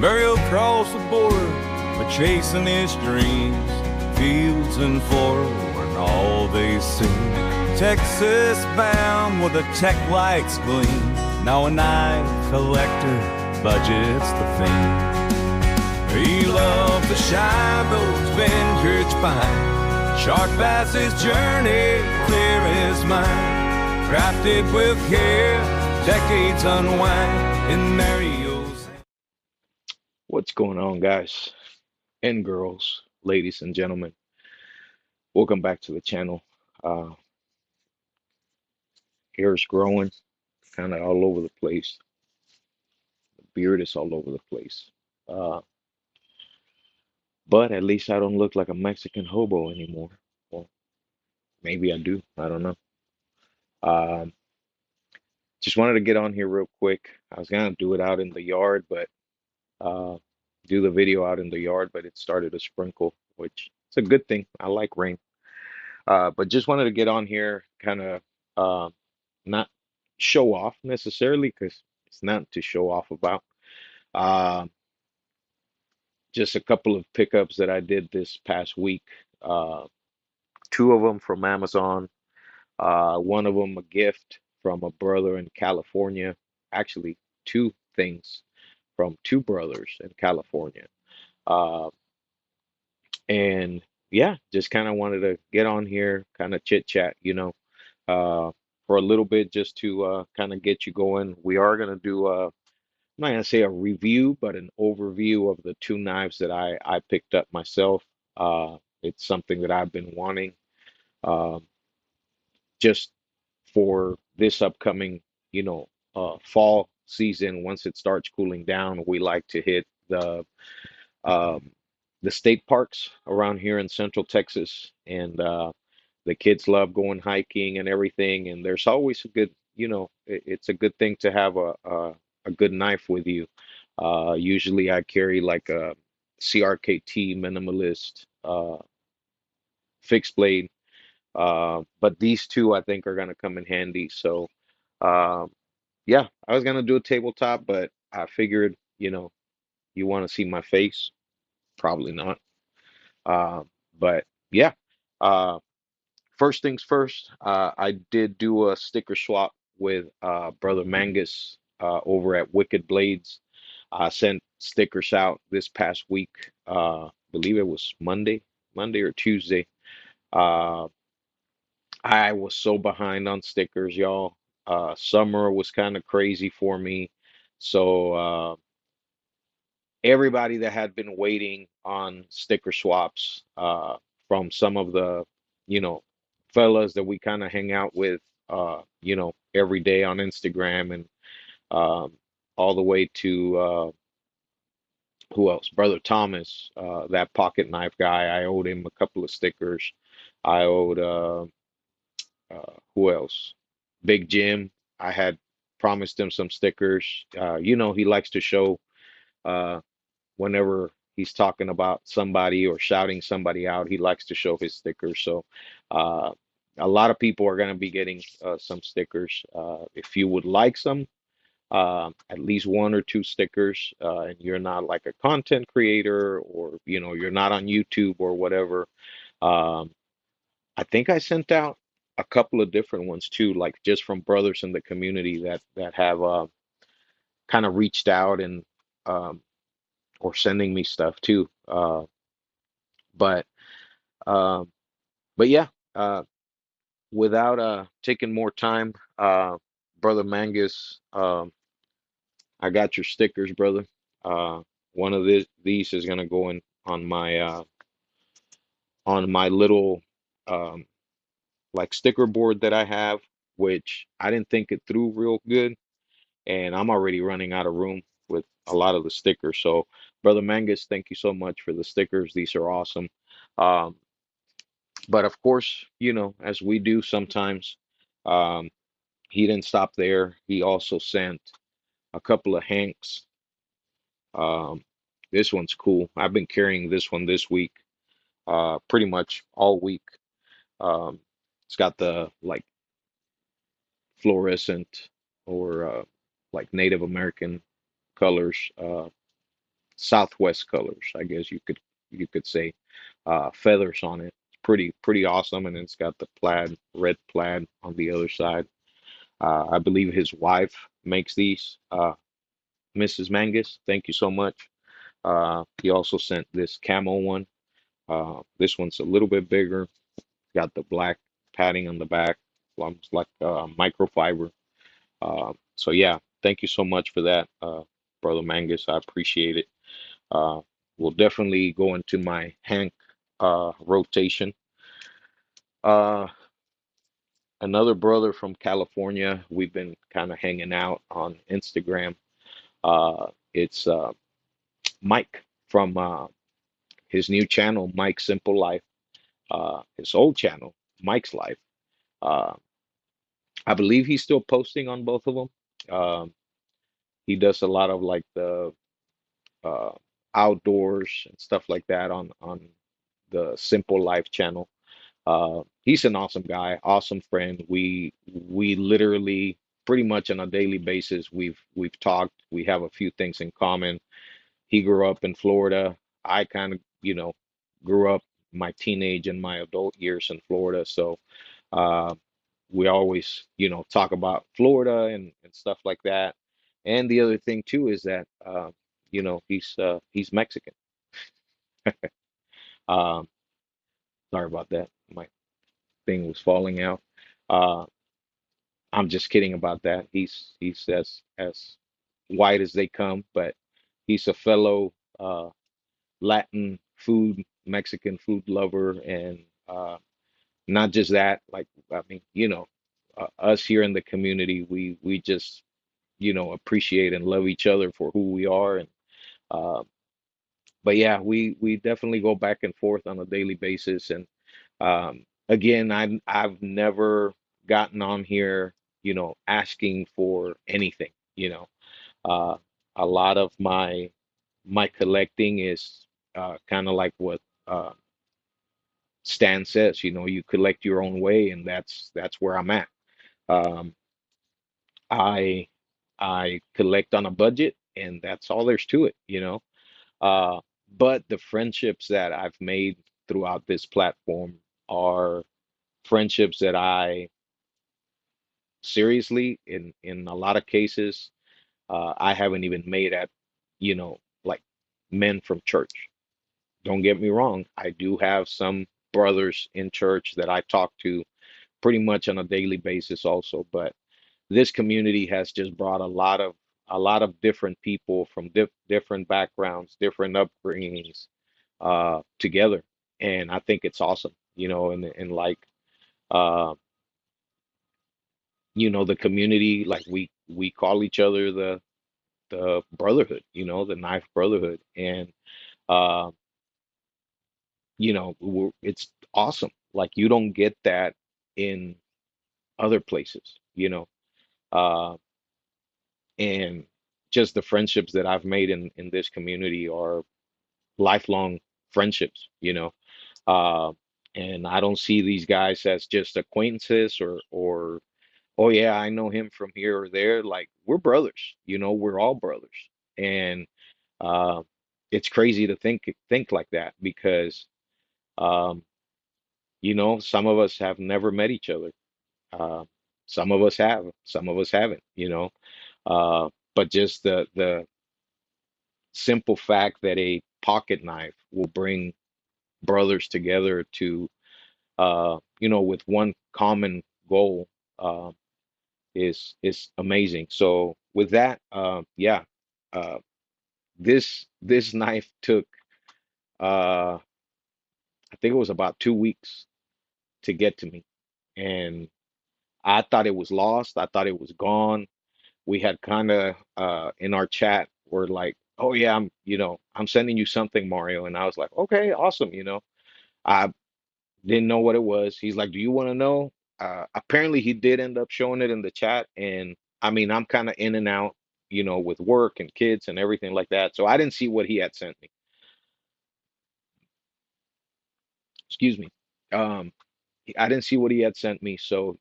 Burial across the border, but chasing his dreams. Fields and forward, all they see. Texas bound with the tech lights gleam. Now a knife collector budgets the theme. He loved to shine those vintage pines. Sharp as his journey, clear his mind. Crafted with care, decades unwind in Mario's. What's going on, guys and girls, ladies and gentlemen? Welcome back to the channel. Uh, Hair's growing, kind of all over the place. The beard is all over the place. Uh, but at least I don't look like a Mexican hobo anymore. Well, maybe I do. I don't know. Um, just wanted to get on here real quick. I was gonna do it out in the yard, but uh, do the video out in the yard, but it started to sprinkle, which it's a good thing. I like rain. But just wanted to get on here, kind of not show off necessarily, because it's not to show off about. Uh, just a couple of pickups that I did this past week. Uh, Two of them from Amazon. One of them a gift from a brother in California. Actually, two things from two brothers in California. Uh, and yeah, just kind of wanted to get on here, kind of chit chat, uh, for a little bit, just to kind of get you going. We are going to do I'm not going to say a review, but an overview of the two knives that I picked up myself. It's something that I've been wanting, um, just for this upcoming, fall season. Once it starts cooling down, we like to hit um, the state parks around here in Central Texas, and the kids love going hiking and everything. And there's always a good, it's a good thing to have a good knife with you. Usually, I carry like a CRKT minimalist fixed blade, but these two I think are gonna come in handy. So, um, yeah, I was gonna do a tabletop, but I figured, you want to see my face? Probably not. Uh, but yeah, uh, first things first, I did do a sticker swap with Brother Mangus over at Wicked Blades. I sent stickers out this past week. Believe it was Monday or Tuesday. Uh, I was so behind on stickers, y'all. Summer was kind of crazy for me. So everybody that had been waiting on sticker swaps from some of the, you know, fellas that we kind of hang out with, every day on Instagram, and um, all the way to who else? Brother Thomas, that pocket knife guy. I owed him a couple of stickers. I owed who else? Big Jim. I had promised him some stickers. He likes to show. Uh, Whenever he's talking about somebody or shouting somebody out, he likes to show his stickers. So uh, a lot of people are going to be getting some stickers. If you would like some, at least one or two stickers, and you're not like a content creator, or you're not on YouTube or whatever, um, I think I sent out a couple of different ones too, like just from brothers in the community that have kind of reached out and um, or sending me stuff too. But um, but yeah, uh, without taking more time, brother Mangus, I got your stickers, brother. One of these is gonna go in on my little um, like sticker board that I have, which I didn't think it through real good, and I'm already running out of room with a lot of the stickers. So, brother Mangus, thank you so much for the stickers. These are awesome. Um, but of course, as we do sometimes, um, he didn't stop there. He also sent a couple of Hanks. Um, this one's cool. I've been carrying this one this week, pretty much all week. Um, it's got the like fluorescent or like Native American colors Southwest colors, I guess you could say, feathers on it. It's pretty awesome, and it's got the plaid, red plaid on the other side. I believe his wife makes these, Mrs. Mangus. Thank you so much. He also sent this camo one. This one's a little bit bigger. Got the black padding on the back, almost like microfiber. So yeah, thank you so much for that, Brother Mangus. I appreciate it. Uh, we'll definitely go into my Hank rotation. Uh, Another brother from California. We've been kind of hanging out on Instagram. It's Mike from his new channel, Mike Simple Life. His old channel, Mike's Life. Uh, I believe he's still posting on both of them. Um, he does a lot of like the uh, outdoors and stuff like that on the Simple Life channel. He's an awesome guy, awesome friend. We literally pretty much on a daily basis we've talked. We have a few things in common. He grew up in Florida. I kind of, grew up my teenage and my adult years in Florida. So uh, we always, talk about Florida and stuff like that. And the other thing too is that he's Mexican. Um, Sorry about that. My thing was falling out. Uh, I'm just kidding about that. He's as white as they come, but he's a fellow Latin food, Mexican food lover, and not just that. Like I mean, us here in the community, we just appreciate and love each other for who we are, and uh, but yeah, we definitely go back and forth on a daily basis, and again, I've never gotten on here, asking for anything, uh, a lot of my collecting is kind of like what Stan says, you collect your own way, and that's where I'm at. Um, I I collect on a budget, and that's all there's to it. Uh, but the friendships that I've made throughout this platform are friendships that I seriously, in a lot of cases, I haven't even made at, like men from church. Don't get me wrong, I do have some brothers in church that I talk to pretty much on a daily basis also, but this community has just brought a lot of different people from different backgrounds, different upbringings together, and I think it's awesome, and like uh, the community, like we call each other the brotherhood, the knife brotherhood, and uh, it's awesome. Like you don't get that in other places, uh, and just the friendships that I've made in this community are lifelong friendships, uh, and I don't see these guys as just acquaintances or oh yeah, I know him from here or there. Like we're brothers, we're all brothers, and uh, it's crazy to think like that because um, some of us have never met each other. Uh, some of us have, some of us haven't. But just the simple fact that a pocket knife will bring brothers together to with one common goal uh, is amazing. So with that, yeah, uh, this knife took I think it was about 2 weeks to get to me, and I thought it was lost. I thought it was gone. We had kind of in our chat were like, "Oh yeah, I'm sending you something, Mario," and I was like, "Okay, awesome." I didn't know what it was. He's like, "Do you want to know?" Apparently, he did end up showing it in the chat, and I mean, I'm kind of in and out, with work and kids and everything like that, so I didn't see what he had sent me. Excuse me. Um, I didn't see what he had sent me, so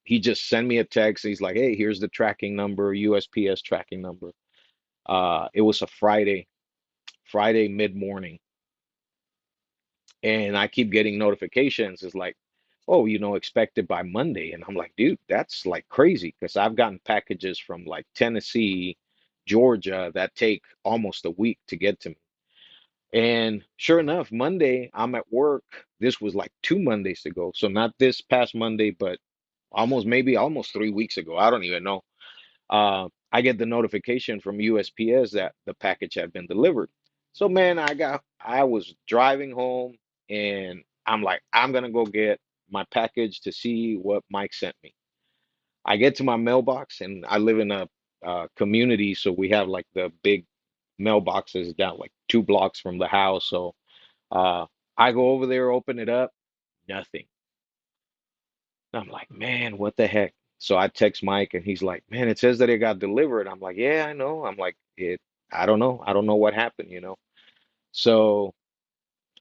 he just sent me a text. He's like, "Hey, here's the tracking number, USPS tracking number." It was a Friday. Friday mid-morning, and I keep getting notifications. It's like, oh, expected by Monday. And I'm like, dude, that's like crazy because I've gotten packages from like Tennessee, Georgia that take almost a week to get to me. And sure enough, Monday, I'm at work. This was like 2 Mondays ago. So not this past Monday, but maybe almost 3 weeks ago. I don't even know. I get the notification from USPS that the package had been delivered. So man, I was driving home and I'm like, I'm gonna go get my package to see what Mike sent me. I get to my mailbox and I live in a community, so we have like the big mailboxes down like 2 blocks from the house. So uh, I go over there, open it up, nothing. I'm like, man, what the heck? So I text Mike and he's like, man, it says that it got delivered. I'm like, yeah, I know. I'm like, I don't know. I don't know what happened. So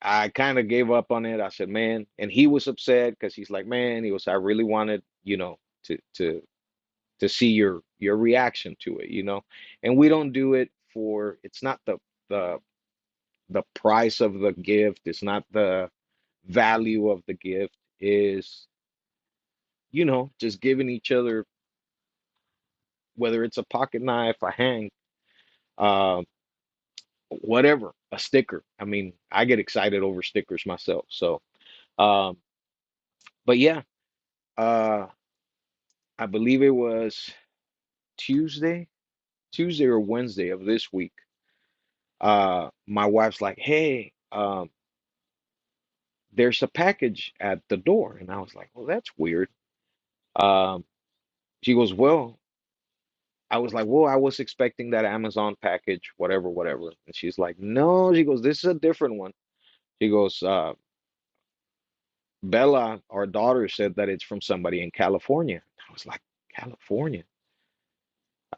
I kind of gave up on it. I said, man, and he was upset because he's like, man, I really wanted, to see your reaction to it. And we don't do it for, it's not the the price of the gift, it's not the value of the gift, is just giving each other, whether it's a pocket knife, a hang, uh, whatever, a sticker. I mean, I get excited over stickers myself. So, um, but yeah, uh, I believe it was Tuesday, Tuesday or Wednesday of this week. My wife's like, "Hey, there's a package at the door," and I was like, "Well, that's weird." Um, she goes, "Well," I was like, "Well, I was expecting that Amazon package, whatever, whatever." And she's like, "No," she goes, "This is a different one." She goes, Bella, our daughter, said that it's from somebody in California. I was like, California?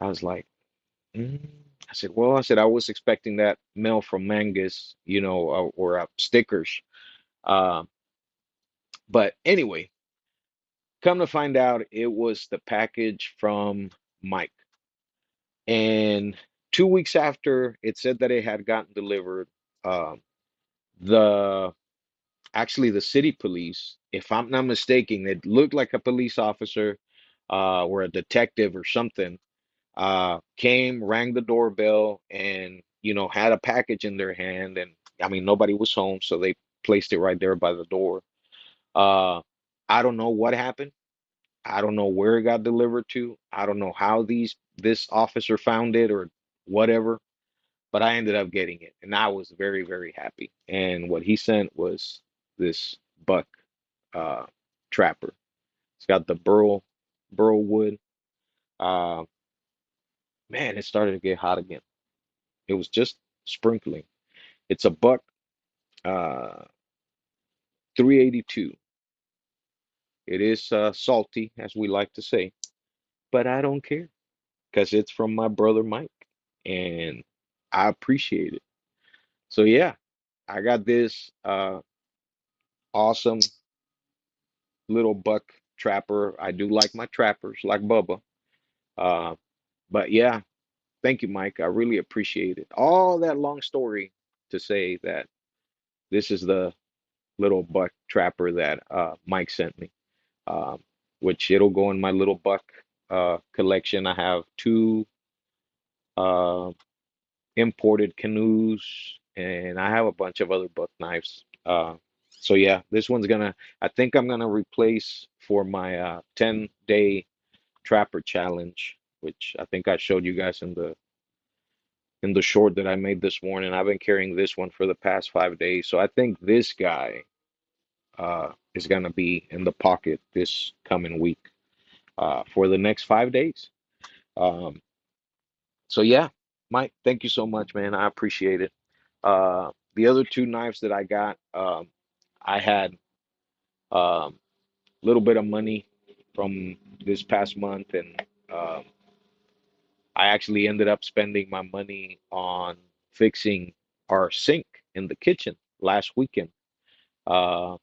I was like, mm. I said, well, I said, I was expecting that mail from Mangus, or stickers. Uh, but anyway, come to find out, it was the package from Mike. And 2 weeks after it said that it had gotten delivered, um, the actually the city police, if I'm not mistaken, it looked like a police officer or a detective or something, came, rang the doorbell, and had a package in their hand. And I mean, nobody was home, so they placed it right there by the door. Uh, I don't know what happened. I don't know where it got delivered to. I don't know how this officer found it or whatever, but I ended up getting it, and I was very, very happy. And what he sent was this buck uh, trapper. It's got the burl wood. Uh, Man, it started to get hot again. It was just sprinkling. It's a buck, uh, 382. It is salty, as we like to say, but I don't care because it's from my brother Mike, and I appreciate it. So yeah, I got this awesome little buck trapper. I do like my trappers, like Bubba. Uh, but yeah, thank you, Mike. I really appreciate it. All that long story to say that this is the little buck trapper that Mike sent me, um, which it'll go in my little buck collection. I have two uh, imported canoes, and I have a bunch of other buck knives. So yeah, this one's I think I'm gonna replace for my 10-day trapper challenge, which I think I showed you guys in the short that I made this morning. I've been carrying this one for the past 5 days, so I think this guy is gonna be in the pocket this coming week for the next 5 days. Um, so yeah, Mike, thank you so much, man. I appreciate it. The other two knives that I got, I had a little bit of money from this past month, and um, I actually ended up spending my money on fixing our sink in the kitchen last weekend. Uh,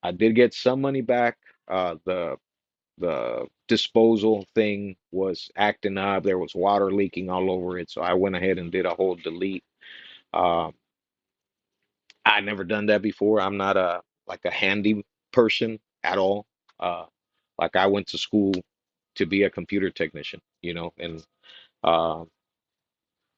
I did get some money back. The disposal thing was acting up. There was water leaking all over it, so I went ahead and did a whole delete. Um, I never done that before. I'm not a like a handy person at all. Uh, like I went to school to be a computer technician, and uh,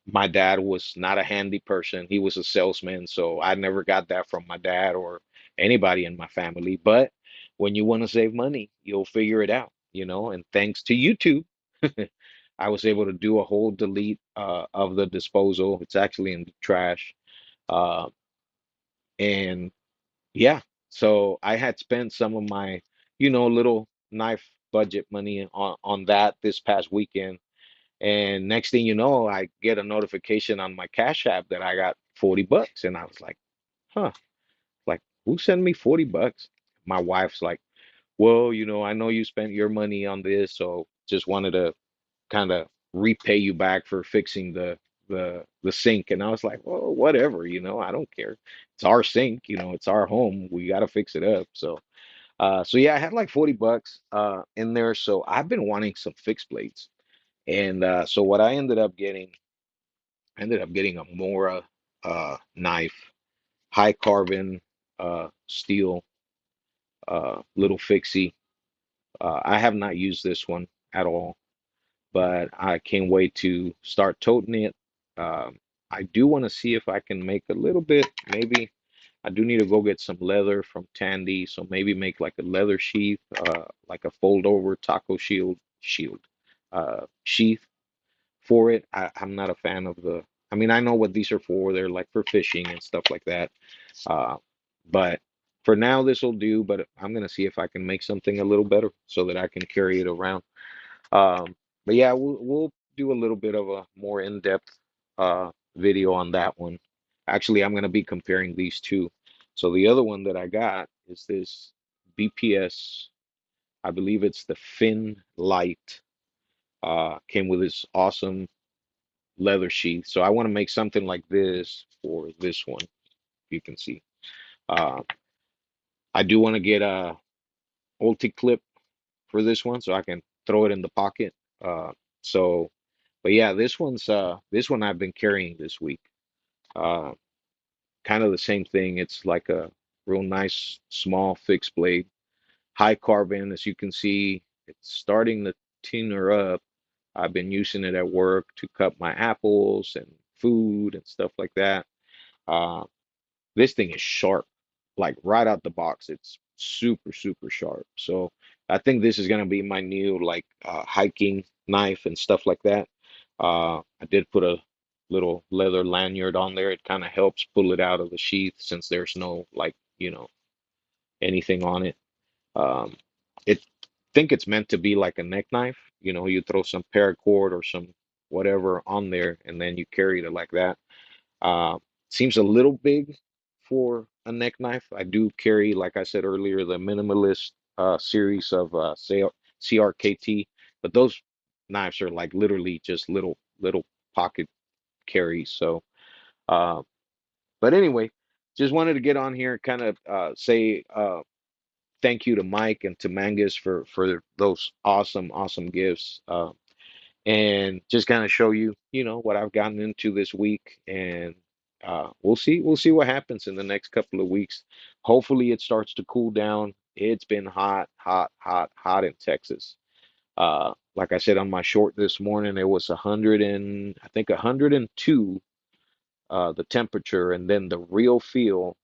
my dad was not a handy person. He was a salesman, so I never got that from my dad or anybody in my family. But when you want to save money, you'll figure it out, and thanks to YouTube, I was able to do a whole delete of the disposal. It's actually in the trash. Uh, and yeah, so I had spent some of my, little knife budget money on that this past weekend. And next thing you know, I get a notification on my Cash App that I got $40. And I was like, huh, like who sent me $40? My wife's like, well, I know you spent your money on this, so just wanted to kind of repay you back for fixing the sink. And I was like, well, whatever, I don't care. It's our sink, it's our home. We got to fix it up. So yeah, I had like $40 in there. So I've been wanting some fixed blades. And so what I ended up getting a Mora knife, high carbon steel little fixie. I have not used this one at all, but I can't wait to start toting it. I do want to see if I can make a little bit. Maybe I do need to go get some leather from Tandy, so maybe make like a leather sheath, like a fold over taco sheath for it. I'm not a fan of the. I mean, I know what these are for. They're like for fishing and stuff like that. Uh, but for now, this will do. But I'm gonna see if I can make something a little better so that I can carry it around. But yeah, we'll do a little bit of a more in-depth video on that one. Actually, I'm gonna be comparing these two. So the other one that I got is this BPS. I believe it's the Fin Light. Came with this awesome leather sheath. So I want to make something like this for this one. You can see. Uh, I do want to get a ulti clip for this one so I can throw it in the pocket. Uh, so, but yeah, this one I've been carrying this week. Uh, Kind of the same thing. It's like a real nice small fixed blade, high carbon, as you can see. It's starting to tinner up. I've been using it at work to cut my apples and food and stuff like that. Uh, This thing is sharp, like right out the box. It's super, super sharp. So I think this is gonna be my new like hiking knife and stuff like that. I did put a little leather lanyard on there. It kind of helps pull it out of the sheath since there's no like, anything on it. Um, it think it's meant to be like a neck knife. You throw some paracord or some whatever on there, and then you carry it like that. Uh, Seems a little big for a neck knife. I do carry, like I said earlier, the minimalist series of CRKT, but those knives are like literally just little pocket carries. So, uh, but anyway, just wanted to get on here and kind of say thank you to Mike and to Mangus for those awesome gifts. And just kind of show you, what I've gotten into this week. And we'll see what happens in the next couple of weeks. Hopefully, it starts to cool down. It's been hot, hot, hot, hot in Texas. Like I said on my short this morning, it was 100 and I think 102 the temperature, and then the real feel.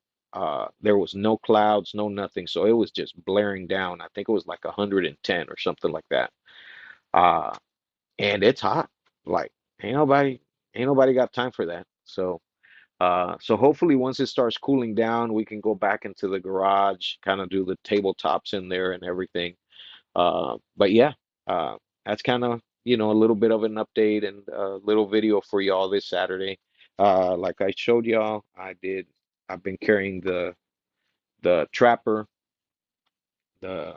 There was no clouds, no nothing, so it was just blaring down. I think it was like 110 or something like that. Uh, and it's hot. Like ain't nobody ain't nobody got time for that. So hopefully once it starts cooling down, we can go back into the garage, kind of do the tabletops in there and everything. But yeah, uh, that's kind of a little bit of an update and a little video for y'all this Saturday. Like I showed y'all, I've been carrying the Trapper, I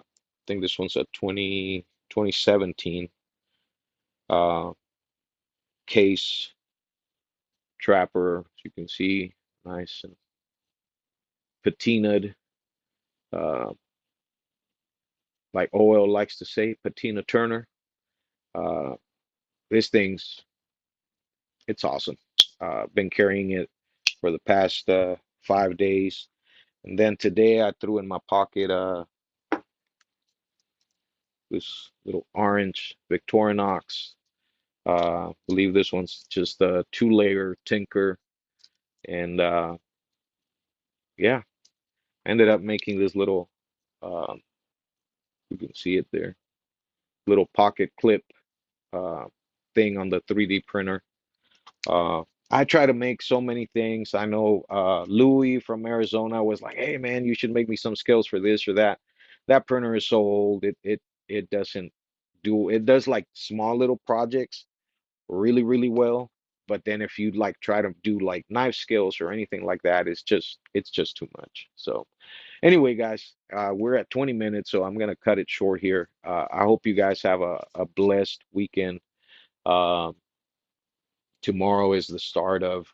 think this one's a 2017 uh, case Trapper, as you can see, nice and patinaed, uh, like Oil likes to say, patina Turner. Uh, this thing's it's awesome. Been carrying it. for the past 5 days. And then today I threw in my pocket this little orange Victorinox. I believe this one's just a 2-layer tinker. And yeah, I ended up making this little, um, you can see it there, little pocket clip uh, thing on the 3D printer. Uh, I try to make so many things. I know Louis from Arizona was like, "Hey man, you should make me some skills for this or that." That printer is so old. It doesn't do it does like small little projects really really well. But then if you like try to do like knife skills or anything like that, it's just too much. So anyway, guys, we're at 20 minutes, so I'm gonna cut it short here. I hope you guys have a blessed weekend. Um, Tomorrow is the start of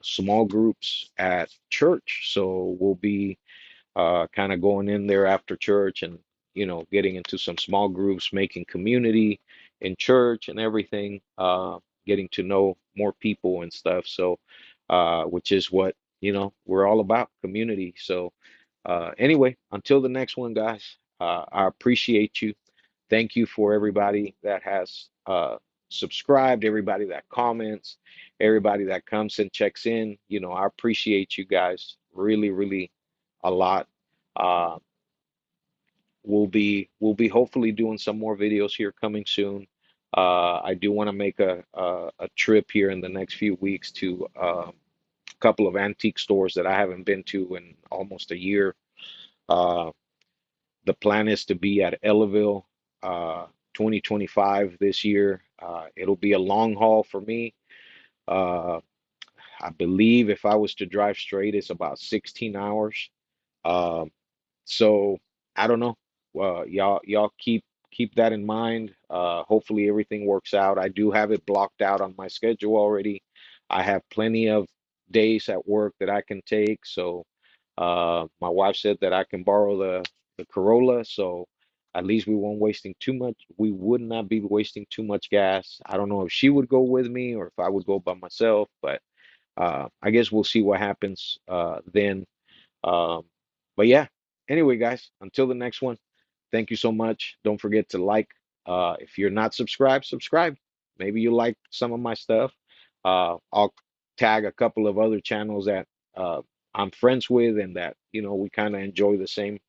small groups at church. So we'll be kind of going in there after church and, getting into some small groups, making community in church and everything, getting to know more people and stuff. So, which is what, we're all about, community. So, anyway, until the next one, guys, I appreciate you. Thank you for everybody that has subscribed, everybody that comments, everybody that comes and checks in. I appreciate you guys really, really a lot. Uh, we'll be hopefully doing some more videos here coming soon. I do want to make a trip here in the next few weeks to a couple of antique stores that I haven't been to in almost a year. Uh, the plan is to be at Ellaville 2025 this year. It'll be a long haul for me. Uh, I believe if I was to drive straight, it's about 16 hours. Um, so I don't know. Y'all keep that in mind. Hopefully everything works out. I do have it blocked out on my schedule already. I have plenty of days at work that I can take. So my wife said that I can borrow the Corolla. So at least we won't wasting too much. We would not be wasting too much gas. I don't know if she would go with me or if I would go by myself, but I guess we'll see what happens then. Um, but yeah, anyway, guys, until the next one, thank you so much. Don't forget to like. If you're not subscribed, subscribe. Maybe you like some of my stuff. I'll tag a couple of other channels that uh, I'm friends with and that, we kind of enjoy the same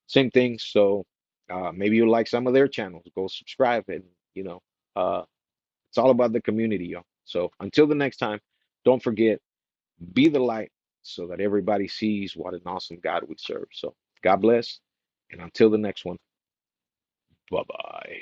things. So maybe you like some of their channels. Go subscribe and, you know, uh, it's all about the community, y'all. So until the next time, don't forget. Be the light so that everybody sees what an awesome God we serve. So God bless. And until the next one, bye bye.